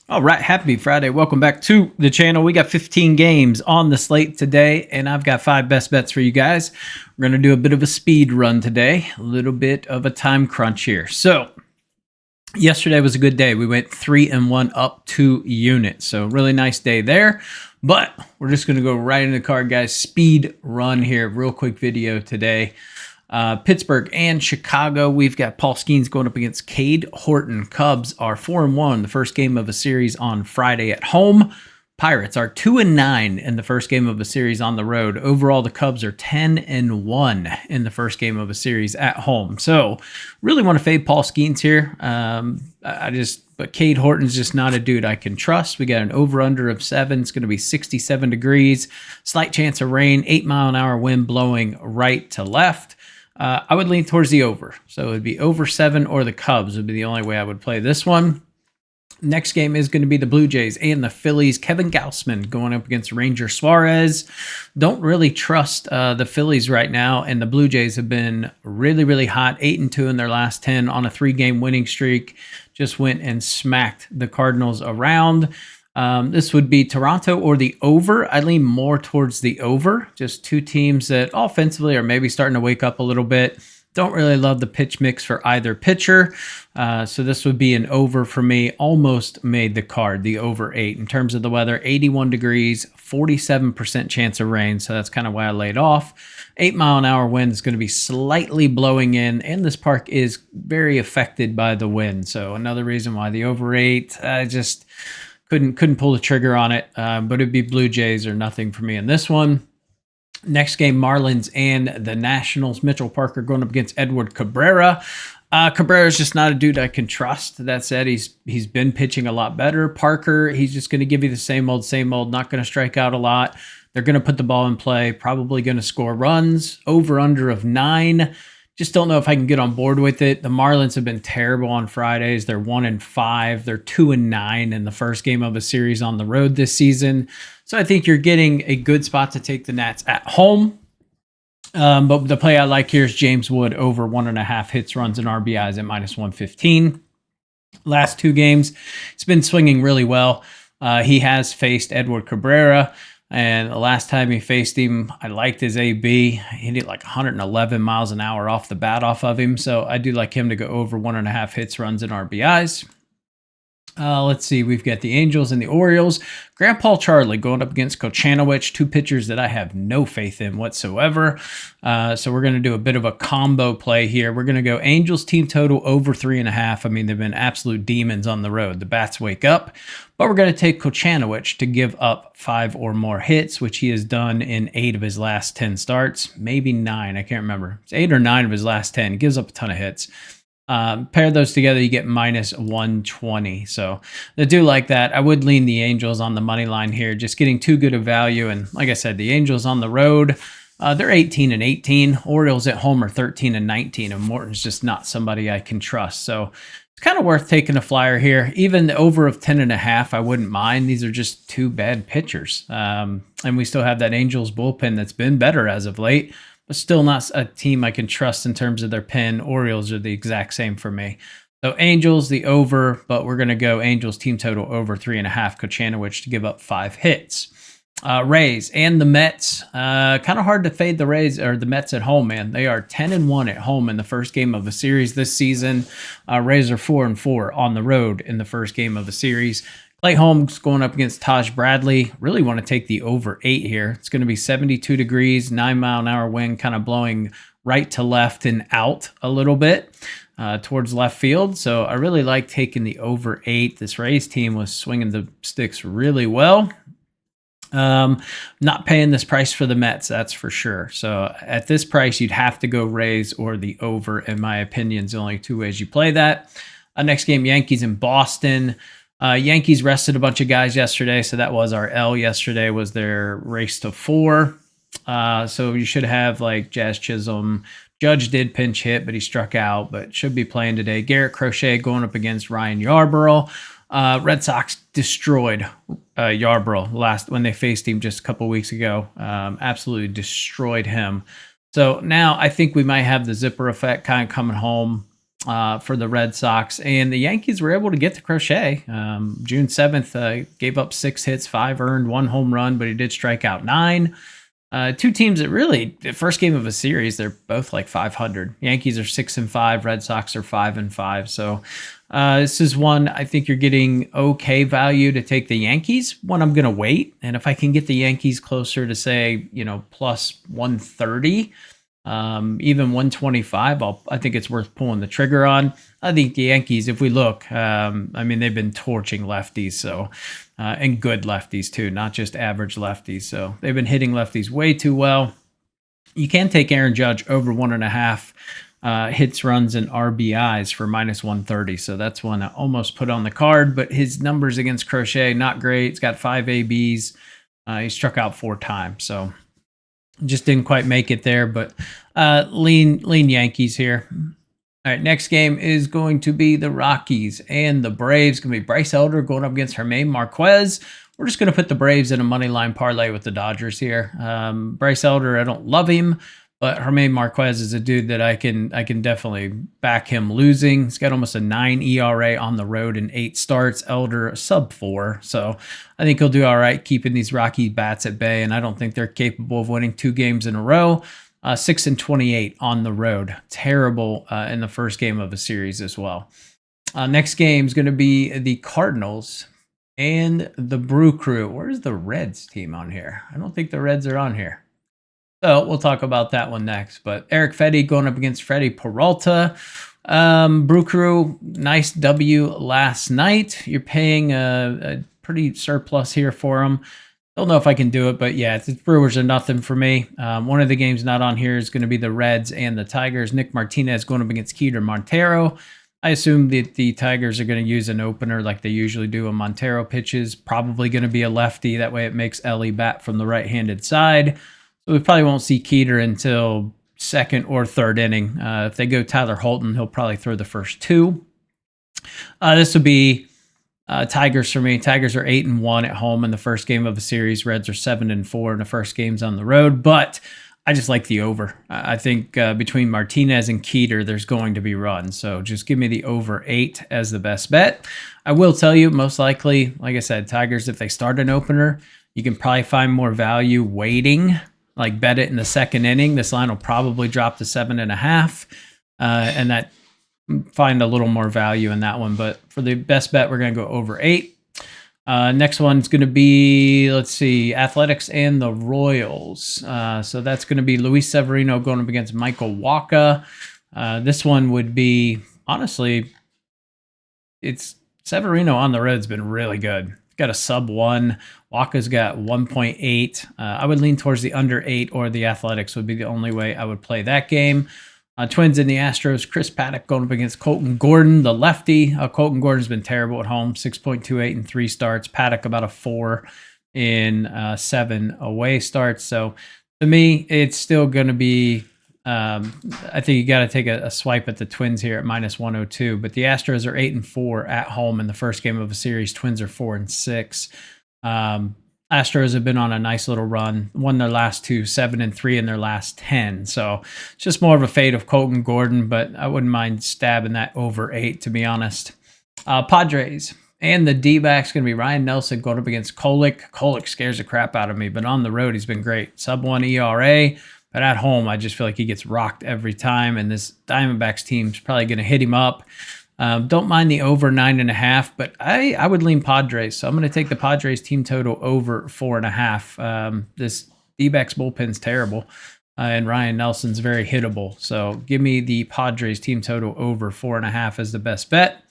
All right, happy Friday. Welcome back to the channel. We got 15 games on the slate today, and I've got 5 best bets for you guys. We're going to do a bit of a speed run today, a little bit of a time crunch here. So, yesterday was a good day. We went 3-1 up 2 units. So, really nice day there. But we're just going to go right into the card, guys. Speed run here. Real quick video today. Pittsburgh and Chicago. We've got Paul Skeens going up against Cade Horton. Cubs are 4-1, the first game of a series on Friday at home. Pirates are 2-9 in the first game of a series on the road. Overall, the Cubs are 10-1 in the first game of a series at home. So, really want to fade Paul Skeens here. But Cade Horton's just not a dude I can trust. We got an over/under of 7. It's going to be 67 degrees. Slight chance of rain. 8-mile-an-hour wind blowing right to left. I would lean towards the over. So it would be over 7 or the Cubs would be the only way I would play this one. Next game is going to be the Blue Jays and the Phillies. Kevin Gausman going up against Ranger Suarez. Don't really trust the Phillies right now, and the Blue Jays have been really, really hot. 8-2 in their last 10 on a 3-game winning streak. Just went and smacked the Cardinals around. This would be Toronto or the over. I lean more towards the over. Just two teams that offensively are maybe starting to wake up a little bit. Don't really love the pitch mix for either pitcher. So this would be an over for me. Almost made the card, the over 8. In terms of the weather, 81 degrees, 47% chance of rain. So that's kind of why I laid off. 8-mile-an-hour wind is going to be slightly blowing in, and this park is very affected by the wind. So another reason why the over 8, I just couldn't pull the trigger on it. But it'd be Blue Jays or nothing for me in this one. Next game, Marlins and the Nationals. Mitchell Parker going up against Edward Cabrera. Cabrera is just not a dude I can trust. That said, he's been pitching a lot better. Parker, he's just going to give you the same old, not going to strike out a lot. They're going to put the ball in play, probably going to score runs. Over/under of 9. Just don't know if I can get on board with it. The Marlins have been terrible on Fridays. They're 1-5. They're 2-9 in the first game of a series on the road this season. So I think you're getting a good spot to take the Nats at home. But the play I like here is James Wood over 1.5 hits, runs, and RBIs at -115. Last 2 games, it's been swinging really well. He has faced Edward Cabrera. And the last time he faced him, I liked his AB. He hit like 111 miles an hour off the bat off of him. So I do like him to go over 1.5 hits, runs, and RBIs. Let's see. We've got the Angels and the Orioles. Grandpa Charlie going up against Kochanowicz, 2 pitchers that I have no faith in whatsoever. So we're going to do a bit of a combo play here. We're going to go Angels team total over 3.5. I mean, they've been absolute demons on the road. The bats wake up. But we're going to take Kochanowicz to give up 5 or more hits, which he has done in 8 of his last 10 starts. Maybe 9. I can't remember. It's 8 or 9 of his last 10. He gives up a ton of hits. Pair those together, you get -120. So I do like that. I would lean the Angels on the money line here, just getting too good of value. And like I said, the Angels on the road, they're 18-18. Orioles at home are 13-19, and Morton's just not somebody I can trust. So it's kind of worth taking a flyer here. Even the over of 10.5, I wouldn't mind. These are just 2 bad pitchers. And we still have that Angels bullpen that's been better as of late, but still not a team I can trust in terms of their pen. Orioles are the exact same for me. So Angels, the over, but we're going to go Angels team total over 3.5. Kochanowicz to give up 5 hits. Rays and the Mets. Kind of hard to fade the Rays or the Mets at home, man. They are 10-1 at home in the first game of a series this season. Rays are 4-4 on the road in the first game of a series. Clay Holmes going up against Taj Bradley. Really want to take the over 8 here. It's going to be 72 degrees, 9-mile-an-hour wind, kind of blowing right to left and out a little bit towards left field. So I really like taking the over 8. This Rays team was swinging the sticks really well. Not paying this price for the Mets, that's for sure. So at this price, you'd have to go Rays or the over, in my opinion. There's only 2 ways you play that. Next game, Yankees in Boston. Yankees rested a bunch of guys yesterday, so that was our L yesterday, was their race to 4. So you should have like Jazz Chisholm. Judge did pinch hit, but he struck out, but should be playing today. Garrett Crochet going up against Ryan Yarbrough. Red Sox destroyed Yarbrough when they faced him just a couple weeks ago. Absolutely destroyed him. So now I think we might have the zipper effect kind of coming home. for the Red Sox. And the Yankees were able to get to Crochet. June 7th, gave up 6 hits, 5 earned, 1 home run, but he did strike out 9. Two teams that really, the first game of a series, they're both like 500. Yankees are 6-5, Red Sox are 5-5. So this is one I think you're getting okay value to take the Yankees. One I'm going to wait, and if I can get the Yankees closer to say, plus 130, even 125, I think it's worth pulling the trigger on. I think the Yankees, if we look, they've been torching lefties, so and good lefties too, not just average lefties. So they've been hitting lefties way too well. You can take Aaron Judge over 1.5 hits, runs, and RBIs for minus 130. So that's one I almost put on the card, but his numbers against Crochet, not great. He's got 5 ABs. He struck out 4 times. So just didn't quite make it there, but lean Yankees here. All right, next game is going to be the Rockies and the Braves. It's going to be Bryce Elder going up against Germán Marquez. We're just going to put the Braves in a money line parlay with the Dodgers here. Bryce Elder, I don't love him, but Germán Marquez is a dude that I can definitely back him losing. He's got almost a 9 ERA on the road in 8 starts. Elder sub 4, so I think he'll do all right keeping these Rocky bats at bay, and I don't think they're capable of winning 2 games in a row. 6-28 on the road. Terrible in the first game of a series as well. Next game is going to be the Cardinals and the Brew Crew. Where's the Reds team on here? I don't think the Reds are on here. So we'll talk about that one next. But Eric Fedde going up against Freddie Peralta. Brew Crew, nice W last night. You're paying a pretty surplus here for them. Don't know if I can do it, but yeah, the Brewers are nothing for me. One of the games not on here is going to be the Reds and the Tigers. Nick Martinez going up against Keeter Montero. I assume that the Tigers are going to use an opener like they usually do when Montero pitches. Probably going to be a lefty. That way it makes Ellie bat from the right-handed side. So we probably won't see Keeter until 2nd or 3rd inning. If they go Tyler Holton, he'll probably throw the first 2. This will be Tigers for me. Tigers are 8-1 at home in the first game of a series. Reds are 7-4 in the first games on the road, but I just like the over. I think between Martinez and Keeter, there's going to be runs. So just give me the over 8 as the best bet. I will tell you, most likely, like I said, Tigers, if they start an opener, you can probably find more value waiting, like bet it in the 2nd inning. This line will probably drop to 7.5, and that find a little more value in that one. But for the best bet, we're going to go over 8. Next one's going to be, let's see, Athletics and the Royals. So that's going to be Luis Severino going up against Michael Wacha. This one would be, honestly, it's Severino on the road's been really good. Got a sub 1. Wacha's got 1.8. I would lean towards the under 8, or the Athletics would be the only way I would play that game. Twins and the Astros, Chris Paddock going up against Colton Gordon, the lefty. Colton Gordon's been terrible at home, 6.28 in 3 starts. Paddock about a 4 in 7 away starts. So to me, it's still going to be, I think you got to take a swipe at the Twins here at minus 102. But the Astros are 8-4 at home in the first game of a series. Twins are 4-6. Astros have been on a nice little run, won their last 2, 7-3 in their last 10. So it's just more of a fade of Colton Gordon, but I wouldn't mind stabbing that over 8, to be honest. Padres and the D-backs going to be Ryan Nelson going up against Kolek. Kolek scares the crap out of me, but on the road he's been great. Sub 1 ERA, but at home I just feel like he gets rocked every time, and this Diamondbacks team's probably going to hit him up. Don't mind the over 9.5, but I would lean Padres. So I'm going to take the Padres team total over 4.5. This D-backs bullpen's terrible, and Ryan Nelson's very hittable. So give me the Padres team total over 4.5 as the best bet.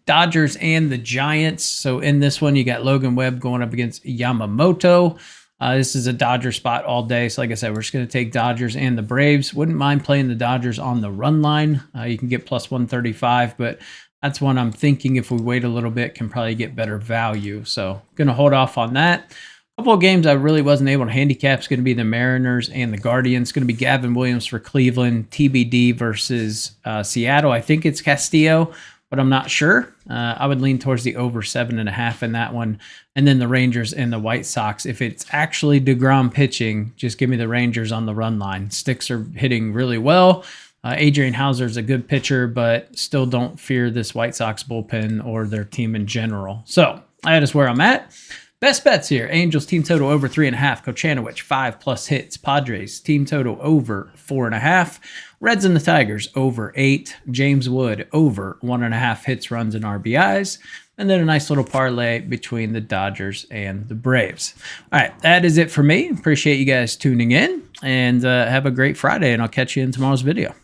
Dodgers and the Giants. So in this one, you got Logan Webb going up against Yamamoto. This is a Dodger spot all day. So like I said, we're just going to take Dodgers and the Braves. Wouldn't mind playing the Dodgers on the run line. You can get plus 135, but that's one I'm thinking if we wait a little bit can probably get better value. So going to hold off on that. A couple of games I really wasn't able to handicap is going to be the Mariners and the Guardians. It's going to be Gavin Williams for Cleveland, TBD versus Seattle. I think it's Castillo, but I'm not sure. I would lean towards the over 7.5 in that one. And then the Rangers and the White Sox. If it's actually DeGrom pitching, just give me the Rangers on the run line. Sticks are hitting really well. Adrian Hauser's a good pitcher, but still don't fear this White Sox bullpen or their team in general. So that is where I'm at. Best bets here. Angels team total over 3.5. Kochanowicz 5+ hits. Padres team total over 4.5. Reds and the Tigers over 8. James Wood over 1.5 hits, runs, and RBIs. And then a nice little parlay between the Dodgers and the Braves. All right, that is it for me. Appreciate you guys tuning in, and have a great Friday, and I'll catch you in tomorrow's video.